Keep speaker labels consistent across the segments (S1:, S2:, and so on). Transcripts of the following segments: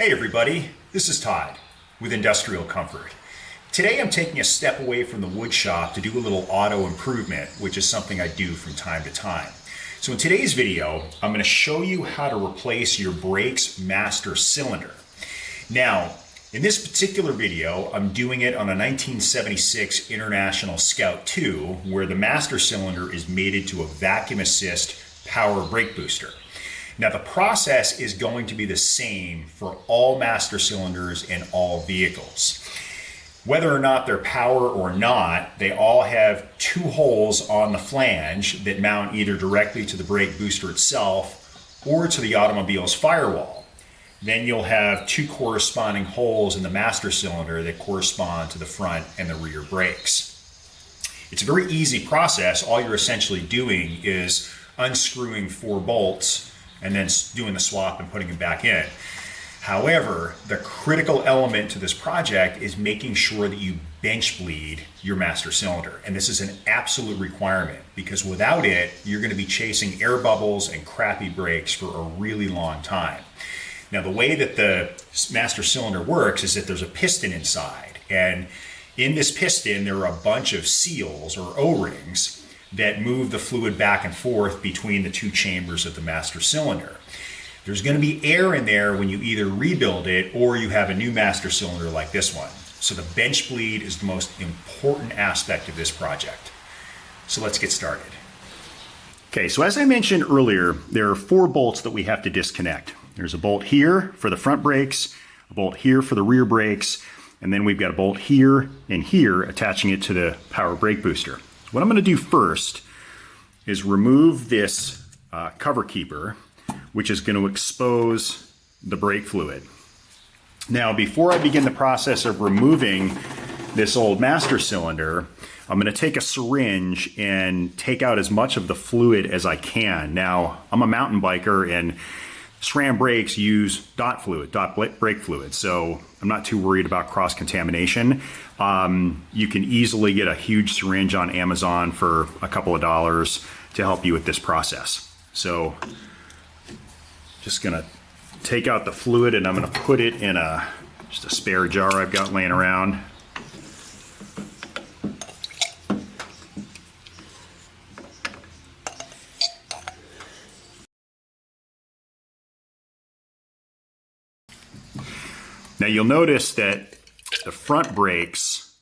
S1: Hey everybody, this is Todd with Industrial Comfort. Today I'm taking a step away from the wood shop to do a little auto improvement, which is something I do from time to time. So in today's video, I'm going to show you how to replace your brake's master cylinder. Now, in this particular video, I'm doing it on a 1976 International Scout II, where the master cylinder is mated to a vacuum assist power brake booster. Now the process is going to be the same for all master cylinders in all vehicles. Whether or not they're power or not, they all have two holes on the flange that mount either directly to the brake booster itself or to the automobile's firewall. Then you'll have two corresponding holes in the master cylinder that correspond to the front and the rear brakes. It's a very easy process. All you're essentially doing is unscrewing 4 bolts and then doing the swap and putting it back in. However, the critical element to this project is making sure that you bench bleed your master cylinder. And this is an absolute requirement because without it, you're going to be chasing air bubbles and crappy brakes for a really long time. Now, the way that the master cylinder works is that there's a piston inside. And in this piston, there are a bunch of seals or O-rings that move the fluid back and forth between the two chambers of the master cylinder. There's going to be air in there when you either rebuild it or you have a new master cylinder like this one. So the bench bleed is the most important aspect of this project. So let's get started. Okay, so as I mentioned earlier, there are 4 bolts that we have to disconnect. There's a bolt here for the front brakes, a bolt here for the rear brakes, and then we've got a bolt here and here attaching it to the power brake booster. What I'm going to do first is remove this cover keeper, which is going to expose the brake fluid. Now, before I begin the process of removing this old master cylinder, I'm going to take a syringe and take out as much of the fluid as I can. Now, I'm a mountain biker and SRAM brakes use dot brake fluid, so I'm not too worried about cross-contamination. You can easily get a huge syringe on Amazon for a couple of dollars to help you with this process. So just gonna take out the fluid and I'm gonna put it in just a spare jar I've got laying around. Now you'll notice that the front brakes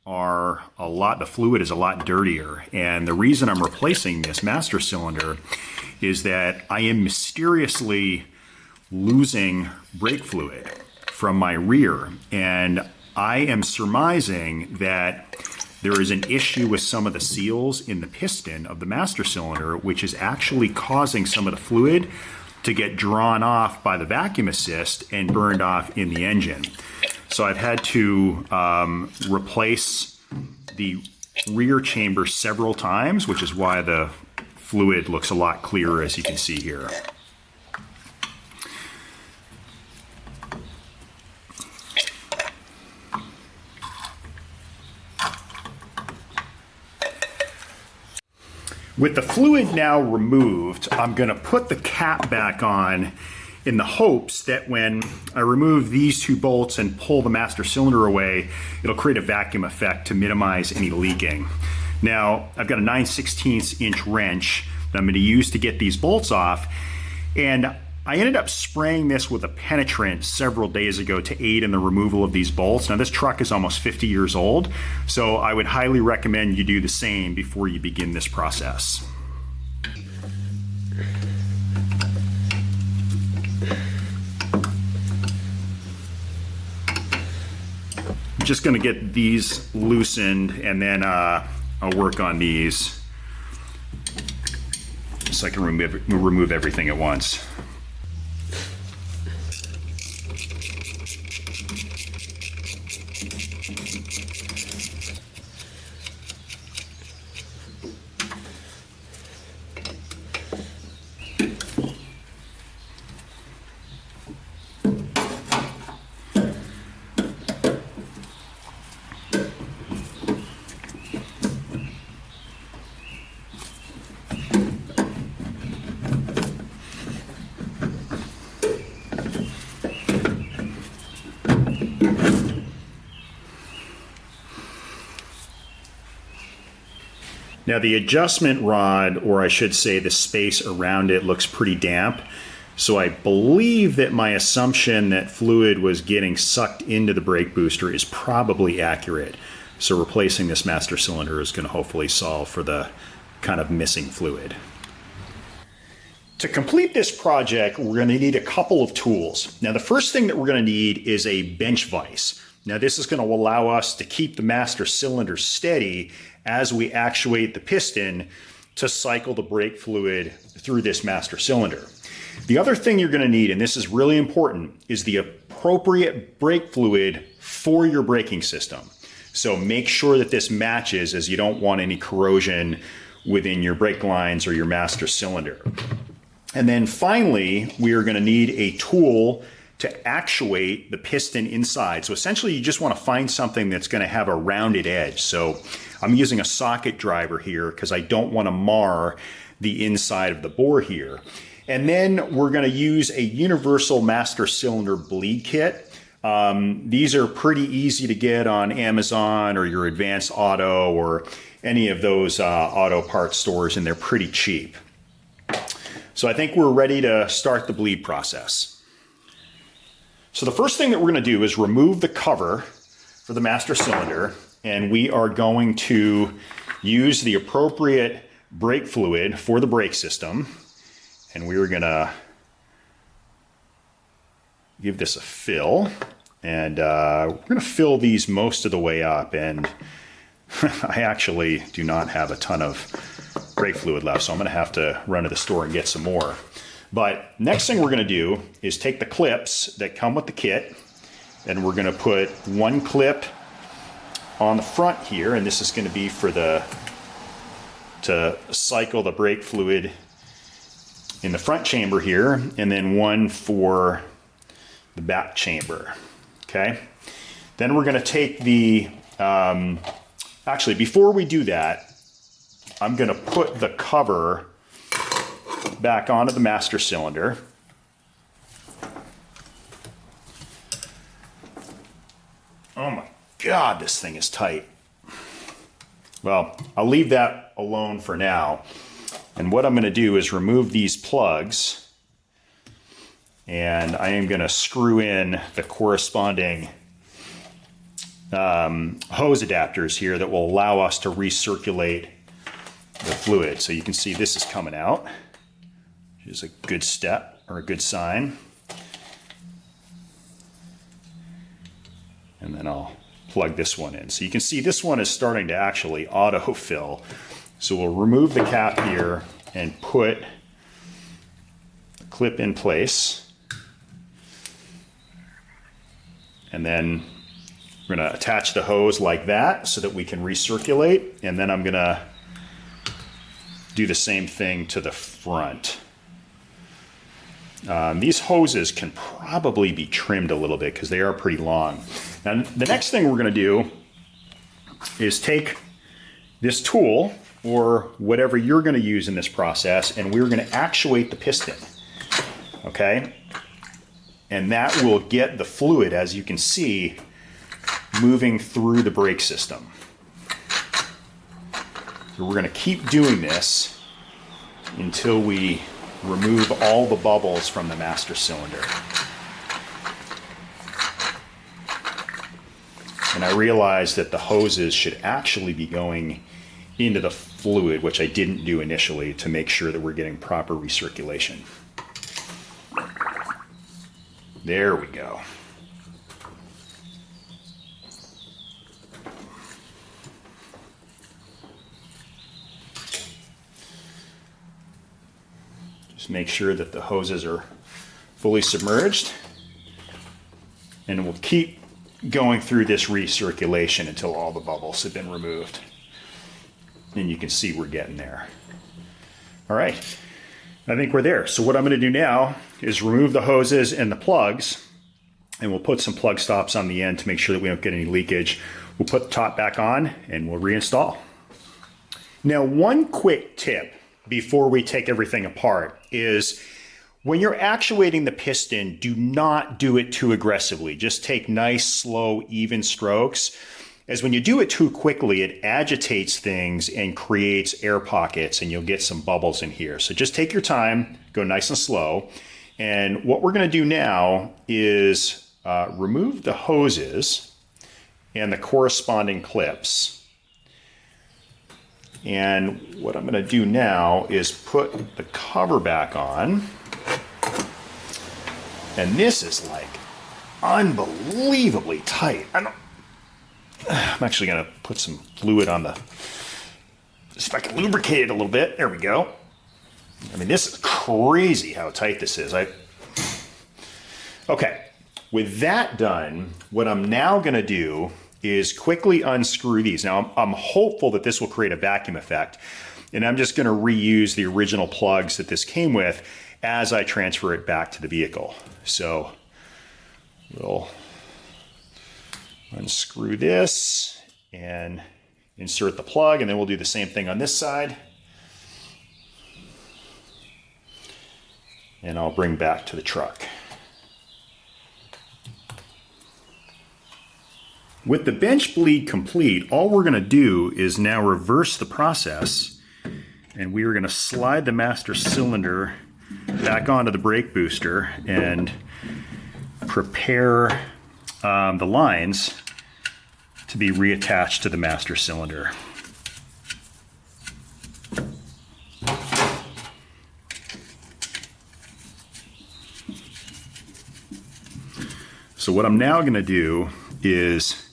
S1: are the fluid is a lot dirtier. And the reason I'm replacing this master cylinder is that I am mysteriously losing brake fluid from my rear. And I am surmising that there is an issue with some of the seals in the piston of the master cylinder, which is actually causing some of the fluid to get drawn off by the vacuum assist and burned off in the engine. So I've had to replace the rear chamber several times, which is why the fluid looks a lot clearer, as you can see here. With the fluid now removed, I'm going to put the cap back on in the hopes that when I remove these 2 bolts and pull the master cylinder away, it'll create a vacuum effect to minimize any leaking. Now, I've got a 9/16 inch wrench that I'm going to use to get these bolts off, and I ended up spraying this with a penetrant several days ago to aid in the removal of these bolts. Now, this truck is almost 50 years old, so I would highly recommend you do the same before you begin this process. I'm just going to get these loosened, and then I'll work on these so I can remove everything at once. Now the adjustment rod, or I should say the space around it, looks pretty damp. So I believe that my assumption that fluid was getting sucked into the brake booster is probably accurate. So replacing this master cylinder is going to hopefully solve for the kind of missing fluid. To complete this project, we're going to need a couple of tools. Now the first thing that we're going to need is a bench vise. Now this is going to allow us to keep the master cylinder steady as we actuate the piston to cycle the brake fluid through this master cylinder. The other thing you're going to need, and this is really important, is the appropriate brake fluid for your braking system. So make sure that this matches, as you don't want any corrosion within your brake lines or your master cylinder. And then finally, we are going to need a tool to actuate the piston inside. So essentially you just want to find something that's going to have a rounded edge. So I'm using a socket driver here because I don't want to mar the inside of the bore here. And then we're going to use a universal master cylinder bleed kit. These are pretty easy to get on Amazon or your Advanced Auto or any of those auto parts stores, and they're pretty cheap. So I think we're ready to start the bleed process. So the first thing that we're going to do is remove the cover for the master cylinder, and we are going to use the appropriate brake fluid for the brake system. And we were going to give this a fill, and we're going to fill these most of the way up. And I actually do not have a ton of brake fluid left, so I'm going to have to run to the store and get some more. But next thing we're going to do is take the clips that come with the kit, and we're going to put one clip on the front here, and this is going to be for to cycle the brake fluid in the front chamber here, and then one for the back chamber. Okay. Then we're going to take the, actually before we do that, I'm going to put the cover back onto the master cylinder. Oh my God, this thing is tight. Well, I'll leave that alone for now. And what I'm going to do is remove these plugs, and I am going to screw in the corresponding hose adapters here that will allow us to recirculate the fluid. So you can see this is coming out, which is a good step or a good sign. And then I'll plug this one in. So you can see this one is starting to actually autofill. So we'll remove the cap here and put the clip in place. And then we're going to attach the hose like that so that we can recirculate. And then I'm going to do the same thing to the front. These hoses can probably be trimmed a little bit because they are pretty long. Now, the next thing we're going to do is take this tool, or whatever you're going to use in this process, and we're going to actuate the piston. Okay? And that will get the fluid, as you can see, moving through the brake system. So we're going to keep doing this until we remove all the bubbles from the master cylinder. And I realized that the hoses should actually be going into the fluid, which I didn't do initially, to make sure that we're getting proper recirculation. There we go. Just make sure that the hoses are fully submerged, and we'll keep going through this recirculation until all the bubbles have been removed. And you can see we're getting there. All right, I think we're there. So what I'm going to do now is remove the hoses and the plugs, and we'll put some plug stops on the end to make sure that we don't get any leakage. We'll put the top back on and we'll reinstall. Now, one quick tip before we take everything apart is when you're actuating the piston, do not do it too aggressively. Just take nice, slow, even strokes. as when you do it too quickly, it agitates things and creates air pockets, and you'll get some bubbles in here. So just take your time, go nice and slow. And what we're going to do now is remove the hoses and the corresponding clips. And what I'm going to do now is put the cover back on. And this is like unbelievably tight. I'm actually going to put some fluid on the, if I can lubricate it a little bit. There we go. I mean, this is crazy how tight this is. Okay, with that done, what I'm now going to do is quickly unscrew these. Now, I'm hopeful that this will create a vacuum effect, and I'm just going to reuse the original plugs that this came with as I transfer it back to the vehicle. So we'll unscrew this and insert the plug, and then we'll do the same thing on this side. And I'll bring back to the truck. With the bench bleed complete, all we're going to do is now reverse the process, and we are going to slide the master cylinder back onto the brake booster and prepare the lines to be reattached to the master cylinder. So what I'm now going to do is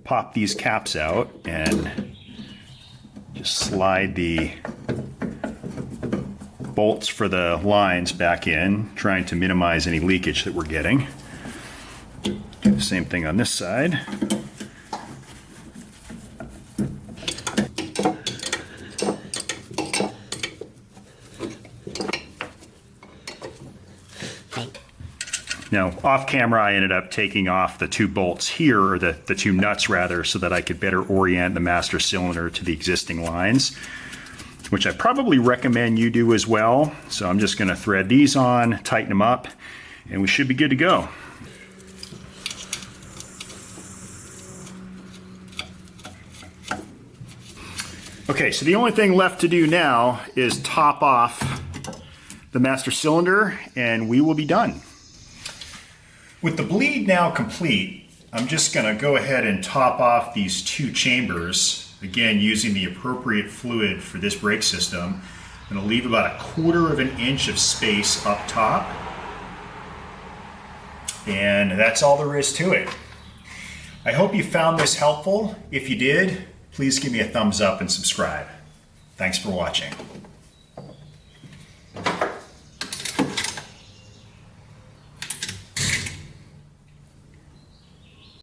S1: pop these caps out and just slide the bolts for the lines back in, trying to minimize any leakage that we're getting. Do the same thing on this side. Now, off camera, I ended up taking off the two bolts here, or the two nuts rather, so that I could better orient the master cylinder to the existing lines, which I probably recommend you do as well. So I'm just going to thread these on, tighten them up, and we should be good to go. Okay, so the only thing left to do now is top off the master cylinder, and we will be done. With the bleed now complete, I'm just going to go ahead and top off these two chambers, again using the appropriate fluid for this brake system. I'm going to leave about 1/4 inch of space up top, and that's all there is to it. I hope you found this helpful. If you did, please give me a thumbs up and subscribe. Thanks for watching.